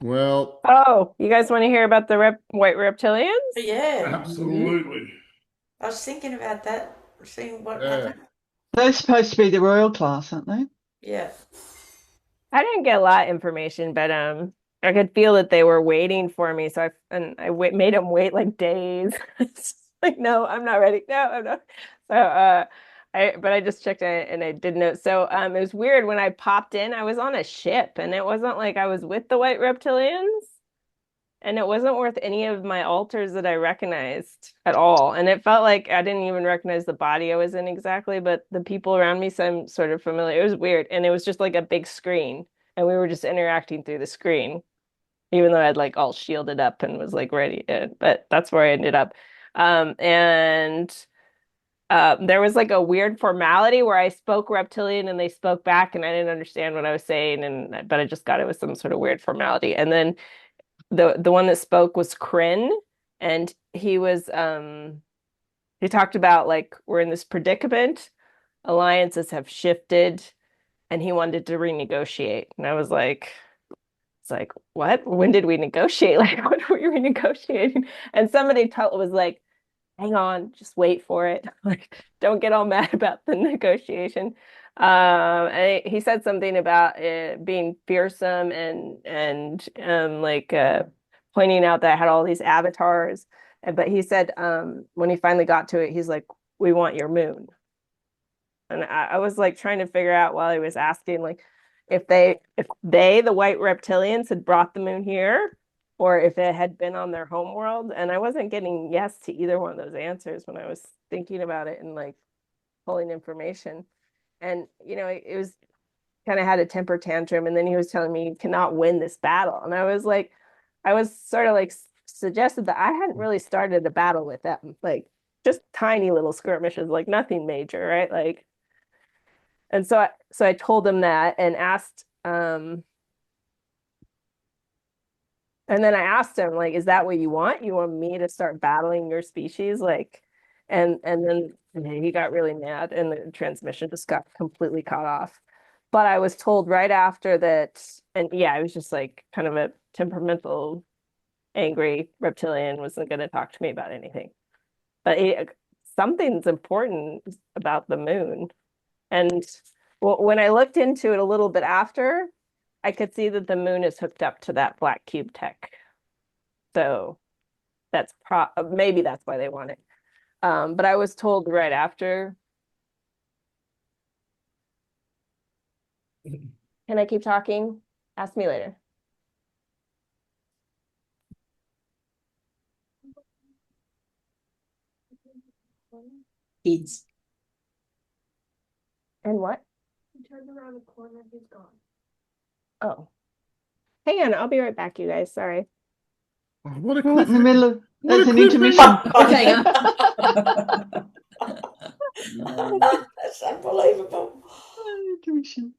Well, Oh, you guys want to hear about the White Reptilians? Yeah, absolutely. I was thinking about that, seeing what Yeah. happened. They're supposed to be the royal class, aren't they? Yeah. I didn't get a lot of information, but I could feel that they were waiting for me, so made them wait like days. It's like, no, I'm not ready. No, I'm not. So I just checked it and I did note. So it was weird when I popped in. I was on a ship, and it wasn't like I was with the White Reptilians. And it wasn't worth any of my altars that I recognized at all. And it felt like I didn't even recognize the body I was in exactly, but the people around me seemed sort of familiar. It was weird. And it was just like a big screen. And we were just interacting through the screen, even though I'd like all shielded up and was like ready. But that's where I ended up. And there was like a weird formality where I spoke reptilian and they spoke back and I didn't understand what I was saying. But I just got it was some sort of weird formality. And then the one that spoke was Kryn, and he talked about like we're in this predicament, alliances have shifted, and he wanted to renegotiate. And I was like, it's like, what? When did we negotiate? Like, what were we renegotiating? And somebody told was like, hang on, just wait for it. Like, don't get all mad about the negotiation. He said something about it being fearsome and like pointing out that I had all these avatars. But he said when he finally got to it, he's like, "We want your moon." And I was like trying to figure out while he was asking, like, if they, the White Reptilians, had brought the moon here, or if it had been on their home world. And I wasn't getting yes to either one of those answers when I was thinking about it and like pulling information. And it was kind of had a temper tantrum, and then he was telling me you cannot win this battle. And I was sort of like suggested that I hadn't really started a battle with them, like just tiny little skirmishes, like nothing major, right? Like, and so I told him that and asked and then I asked him, like, is that what you want? You want me to start battling your species? Like, and then he got really mad and the transmission just got completely cut off. But I was told right after that, and yeah, I was just like kind of a temperamental, angry reptilian, wasn't going to talk to me about anything. But something's important about the moon. And when I looked into it a little bit after, I could see that the moon is hooked up to that black cube tech. So maybe that's why they want it. But I was told right after. Can I keep talking? Ask me later. Kids. And what? He turned around the corner, he's gone. Oh, hang on, I'll be right back, you guys. Sorry. Oh, what a We're right in the cliffhanger. middle of. What a There's an cliffhanger. intermission. Cliffhanger. That's unbelievable. Intermission.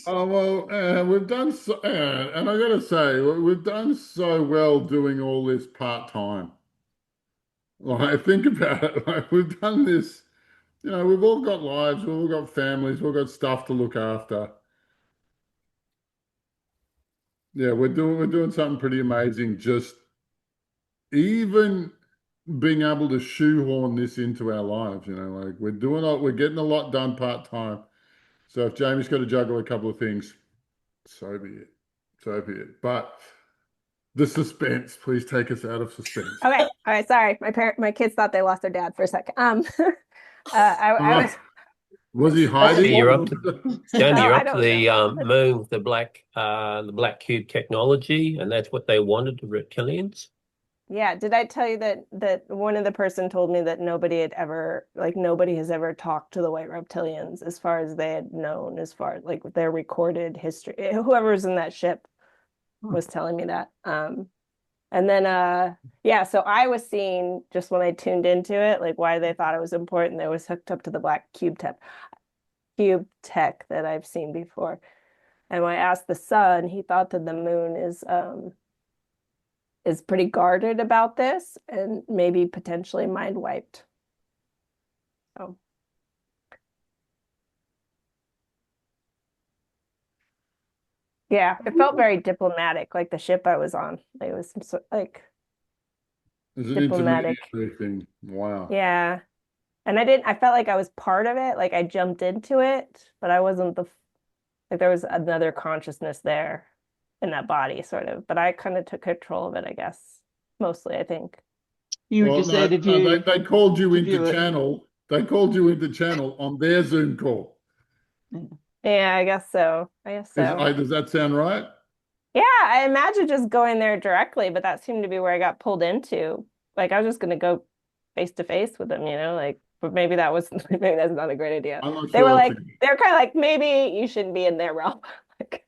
Oh, well, we've done so, and I gotta say, we've done so well doing all this part-time. Like, think about it. Like, we've done this, we've all got lives, we've all got families, we've all got stuff to look after. Yeah, we're doing something pretty amazing. Just even being able to shoehorn this into our lives, like we're getting a lot done part-time. So if Jamie's got to juggle a couple of things, so be it. So be it. But the suspense, please take us out of suspense. Okay, all right. Sorry, my kids thought they lost their dad for a second. I Uh, was he was. hiding? You're up to Jamie, Oh, you're I up to don't know. moon with the black cube technology, and that's what they wanted, the reptilians. Yeah, did I tell you that one of the person told me that nobody has ever talked to the White Reptilians as far as they had known, as far as like their recorded history. Whoever's in that ship was telling me that. And then yeah, so I was seeing just when I tuned into it, like why they thought it was important, it was hooked up to the black cube tech that I've seen before. And when I asked the son, he thought that the moon is pretty guarded about this and maybe potentially mind wiped. So Yeah, it felt very diplomatic, like the ship I was on. Like, it was some sort like It's an diplomatic. intermediary thing. Wow. Yeah. And I felt like I was part of it. Like I jumped into it, but I wasn't like there was another consciousness there in that body, sort of. But I kind of took control of it, I guess. Mostly, I think. You were Well, just there no, to no, view they called you to into view it. channel. They called you into channel on their Zoom call. Yeah. Yeah, I guess so. I guess so. Does that sound right? Yeah, I imagine just going there directly, but that seemed to be where I got pulled into. Like I was just gonna go face to face with them, like, but maybe that was maybe that's not a great idea. I'm not They were sure. like, they're kind of like, maybe you shouldn't be in their realm. Like,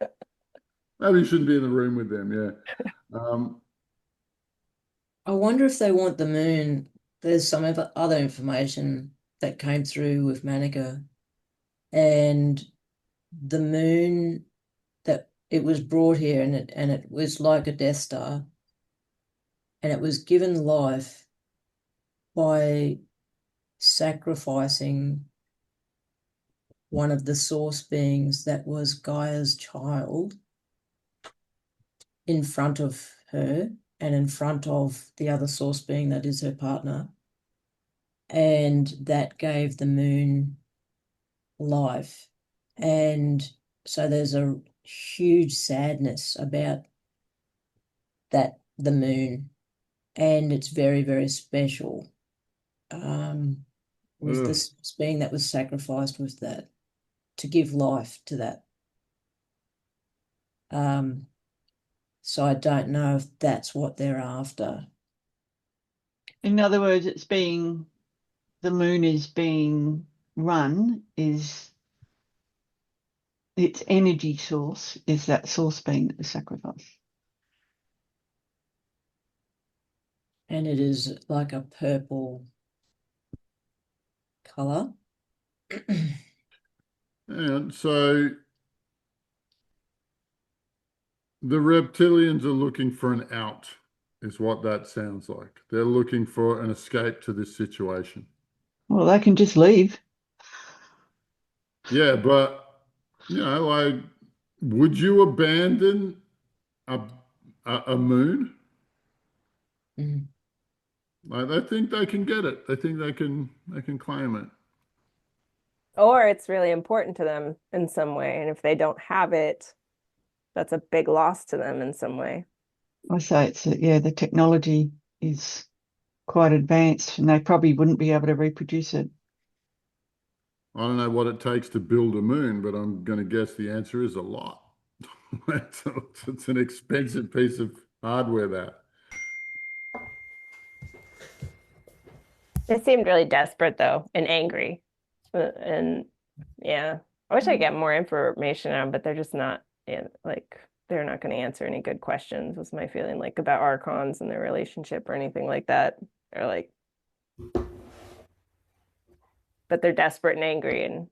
Maybe you shouldn't be in the room with them. Yeah. I wonder if they want the moon. There's some other information that came through with Manica, and the moon that it was brought here, and it was like a Death Star, and it was given life by sacrificing one of the source beings that was Gaia's child in front of her and in front of the other source being that is her partner. And that gave the moon life. And so there's a huge sadness about the moon, and it's very, very special. With Ugh. this being that was sacrificed with that to give life to that. So I don't know if that's what they're after. In other words, the moon is being run, its energy source is that source being that was sacrificed. And it is like a purple color. And so the reptilians are looking for an out, is what that sounds like. They're looking for an escape to this situation. Well, they can just leave. Yeah, but like, would you abandon a a moon? Mm. Like, they think they can get it. They think they can claim it. or it's really important to them in some way, and if they don't have it, that's a big loss to them in some way. I say the technology is quite advanced and they probably wouldn't be able to reproduce it. I don't know what it takes to build a moon, but I'm going to guess the answer is a lot. It's an expensive piece of hardware, that. They seemed really desperate though and angry. And yeah, I wish I could get more information on, but they're just not, yeah, like they're not going to answer any good questions, was my feeling, like about Archons and their relationship or anything like that. Or like, but they're desperate and angry and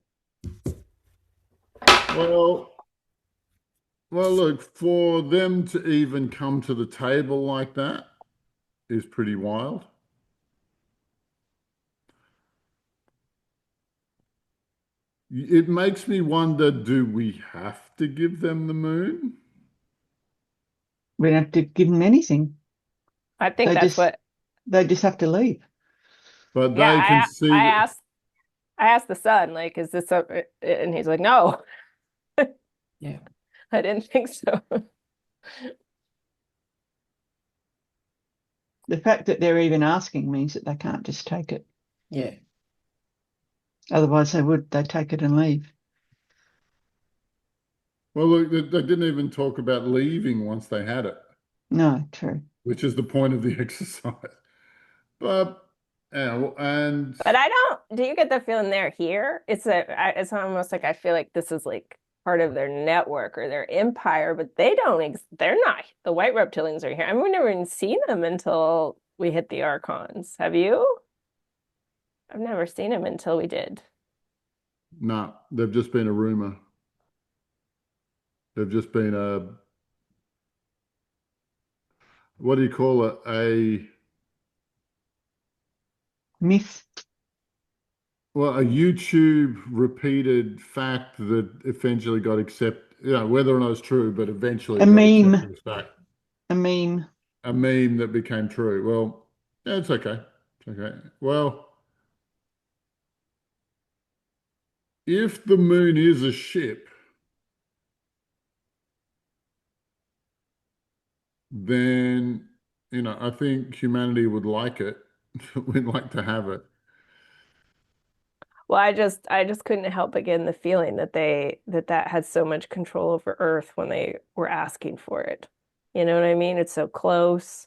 Well, look, for them to even come to the table like that is pretty wild. It makes me wonder, do we have to give them the moon? We don't have to give them anything. I think They that's just what, they just have to leave. But yeah, they can see I that. asked, I asked the son, like, is this a, and he's like, no, Yeah. I didn't think so. The fact that they're even asking means that they can't just take it. Yeah. Otherwise, they take it and leave. Well, look, they didn't even talk about leaving once they had it, No, true. which is the point of the exercise. But, and But I don't, do you get the feeling they're here? It's almost like I feel like this is like part of their network or their empire, but they're not, the white reptilians are here. I mean, we've never even seen them until we hit the Archons. Have you? I've never seen them until we did. no, they've just been a rumor. They've just been what do you call it? Myth. A YouTube repeated fact that eventually got whether or not it's true, but eventually A it got meme. accepted as fact. A meme. A meme that became true. Well, yeah, it's okay. It's okay. Well, if the moon is a ship, then I think humanity would like it. We'd like to have it. Well, I just couldn't help but get the feeling that that had so much control over Earth when they were asking for it. You know what I mean? It's so close.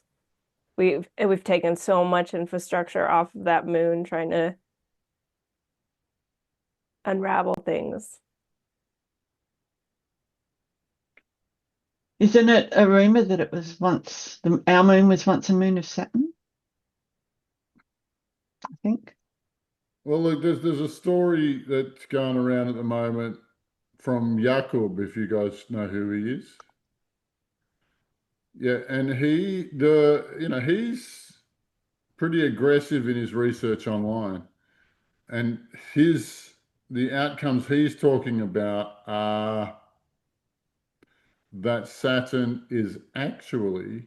We've taken so much infrastructure off of that moon trying to unravel things. Isn't it a rumor that it was once our moon was once a moon of Saturn? I think. Well, look, there's a story that's going around at the moment from Yakub, if you guys know who he is. Yeah, and he's pretty aggressive in his research online, and the outcomes he's talking about are that Saturn is actually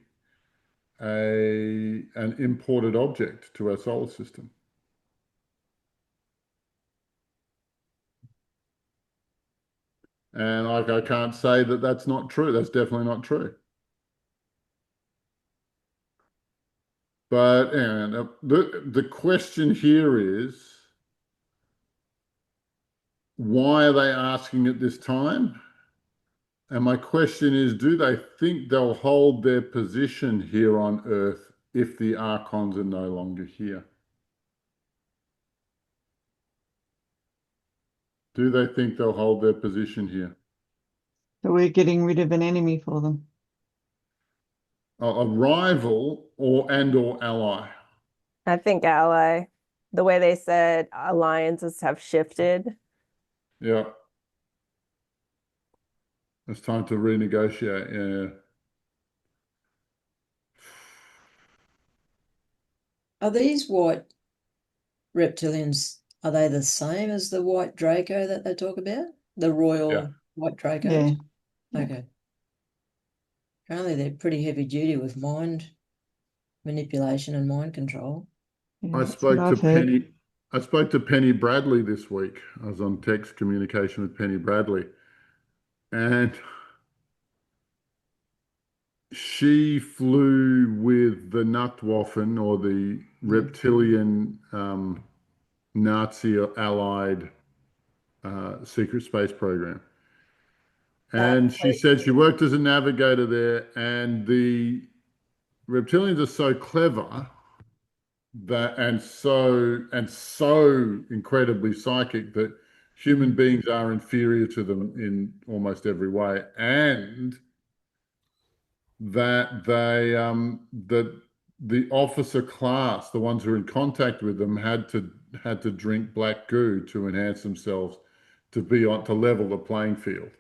an imported object to our solar system. And like I can't say that that's not true. That's definitely not true. But the question here is, why are they asking at this time? And my question is, do they think they'll hold their position here on Earth if the Archons are no longer here? Do they think they'll hold their position here? So we're getting rid of an enemy for them. A rival or ally? I think ally, the way they said alliances have shifted. Yeah. It's time to renegotiate. Yeah. Are these white reptilians, are they the same as the white Draco that they talk about? The Yeah. Royal White Yeah. Dracos? Yeah. Okay. Apparently they're pretty heavy duty with mind manipulation and mind control. Yeah, I that's what spoke to I've heard. Penny Bradley this week. I was on text communication with Penny Bradley, and she flew with the Nachtwaffen, or the reptilian Nazi allied secret space program. And she said she worked as a navigator there, and the reptilians are so clever that and so incredibly psychic that human beings are inferior to them in almost every way, and that that the officer class, the ones who are in contact with them, had to drink black goo to enhance themselves to level the playing field.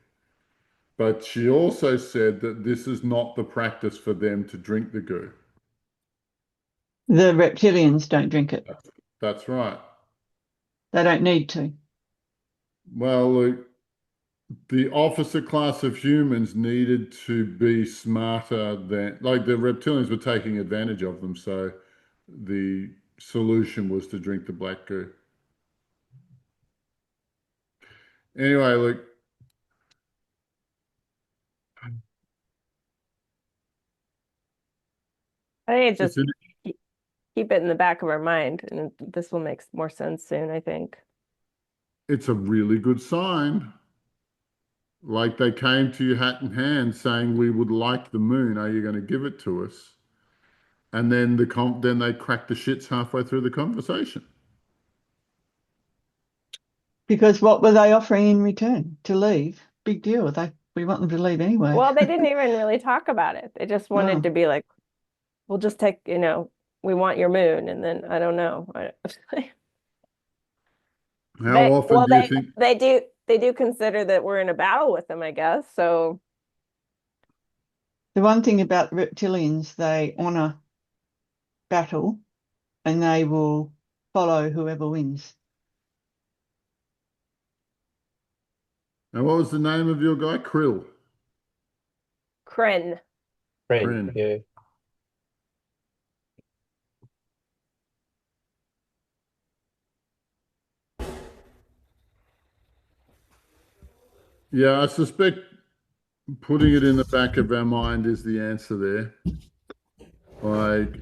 But she also said that this is not the practice for them to drink the goo. The reptilians don't drink it. That's right. They don't need to. Well, look, the officer class of humans needed to be smarter than, like, the reptilians were taking advantage of them. So the solution was to drink the black goo. Anyway, look, I think it's it's just an, keep it in the back of our mind, and this will make more sense soon, I think. it's a really good sign. Like, they came to you hat in hand saying, we would like the moon. Are you going to give it to us? And then then they cracked the shits halfway through the conversation. Because what were they offering in return? To leave? Big deal. We want them to leave anyway. Well, they didn't even really talk about it. They just wanted Oh. to be like, we'll just take, we want your moon. And then I don't know. How often do you think? They do consider that we're in a battle with them, I guess. So The one thing about reptilians, they honor battle and they will follow whoever wins. And what was the name of your guy? Krill. Kren. Friend, Kren. yeah. Yeah, I suspect putting it in the back of our mind is the answer there. Like,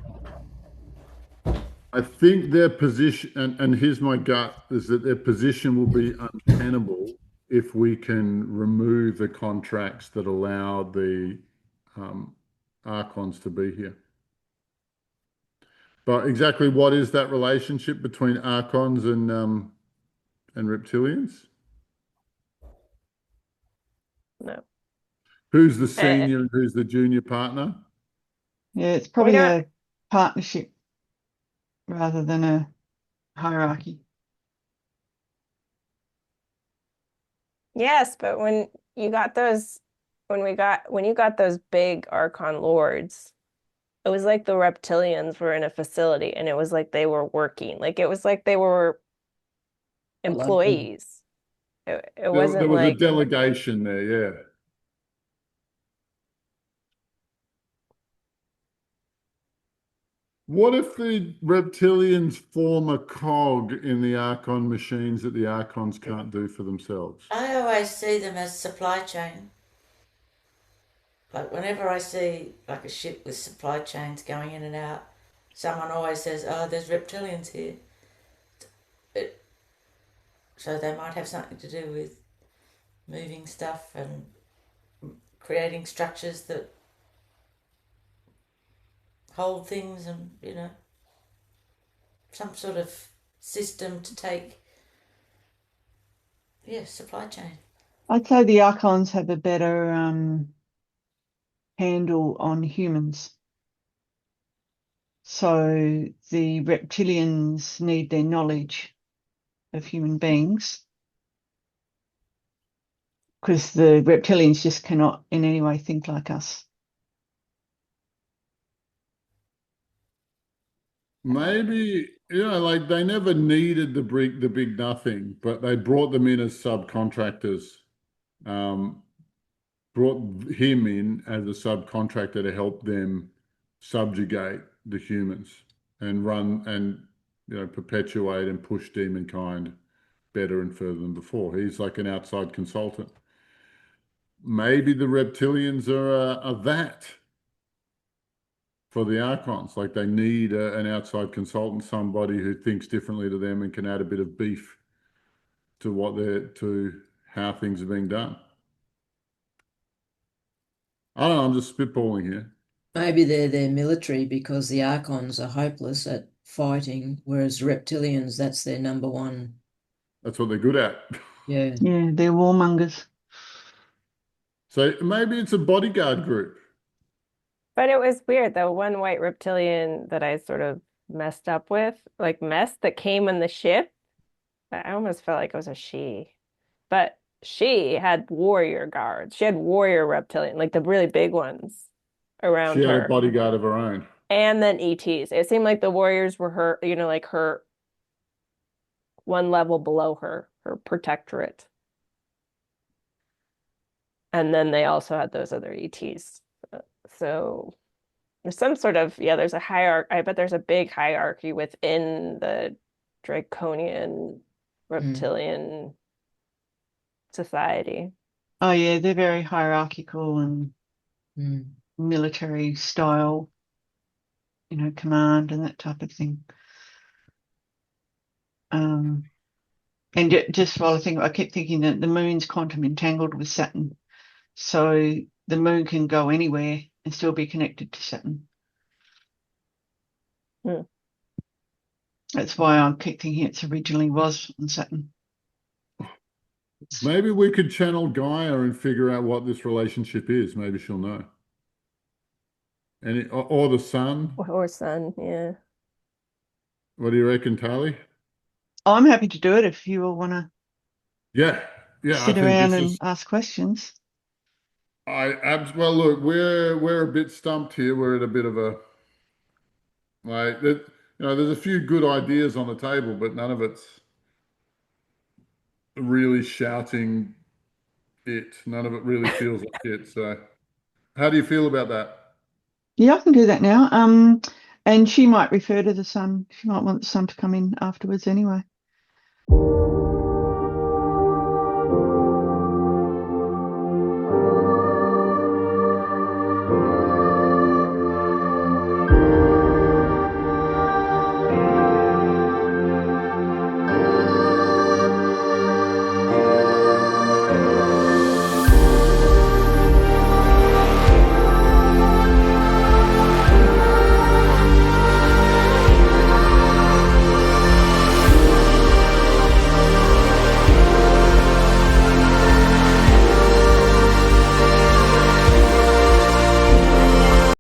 I think their position, and here's my gut, is that their position will be untenable if we can remove the contracts that allow the um, Archons to be here. But exactly what is that relationship between Archons and reptilians? No. Who's the Uh, senior and who's the junior partner? Yeah, it's we probably don't. a partnership rather than a hierarchy. Yes, but when you got those, when you got those big Archon lords, it was like the reptilians were in a facility and it was like they were working. Like it was like they were I like them. employees. It There wasn't was a like, delegation there, yeah. What if the reptilians form a cog in the Archon machines that the Archons can't do for themselves? I always see them as supply chain. Like whenever I see like a ship with supply chains going in and out, someone always says, "Oh, there's reptilians here." It, so they might have something to do with moving stuff and creating structures that hold things, and some sort of system to take. Yeah, supply chain. I'd say the Archons have a better handle on humans. So the reptilians need their knowledge of human beings because the reptilians just cannot in any way think like us. Maybe, like they never needed the big nothing, but they brought them in as subcontractors. Um, Brought him in as a subcontractor to help them subjugate the humans and run and perpetuate and push demonkind better and further than before. He's like an outside consultant. Maybe the reptilians are that for the Archons. Like they need an outside consultant, somebody who thinks differently to them and can add a bit of beef to to how things are being done. I don't know. I'm just spitballing here. Maybe they're their military because the Archons are hopeless at fighting, whereas reptilians, that's their number one. That's what they're good at. Yeah. Yeah, they're warmongers. So maybe it's a bodyguard group. but it was weird. The one white reptilian that I sort of messed up with, like mess that came on the ship, I almost felt like it was a she. But she had warrior guards. She had warrior reptilian, like the really big ones She around had a her. bodyguard of her own. And then ETs. It seemed like the warriors were her, like her one level below her protectorate. And then they also had those other ETs. So there's some sort of, yeah, there's a hierarchy. I bet there's a big hierarchy within the draconian reptilian society. Oh yeah, they're very hierarchical and Mm. military style, command and that type of thing. And just while I keep thinking that the moon's quantum entangled with Saturn, so the moon can go anywhere and still be connected to Saturn. Hmm. That's why I keep thinking it originally was on Saturn. Maybe we could channel Gaia and figure out what this relationship is. Maybe she'll know. Or the sun. Or sun, yeah. What do you reckon, Tali? I'm happy to do it if you all want to Yeah, yeah. I sit think around this and is. ask questions. Well, look, we're a bit stumped here. We're at a bit of a like that. There's a few good ideas on the table, but none of it's really shouting it. None of it really feels like it. So, how do you feel about that? Yeah, I can do that now. And she might refer to the sun. She might want the sun to come in afterwards anyway.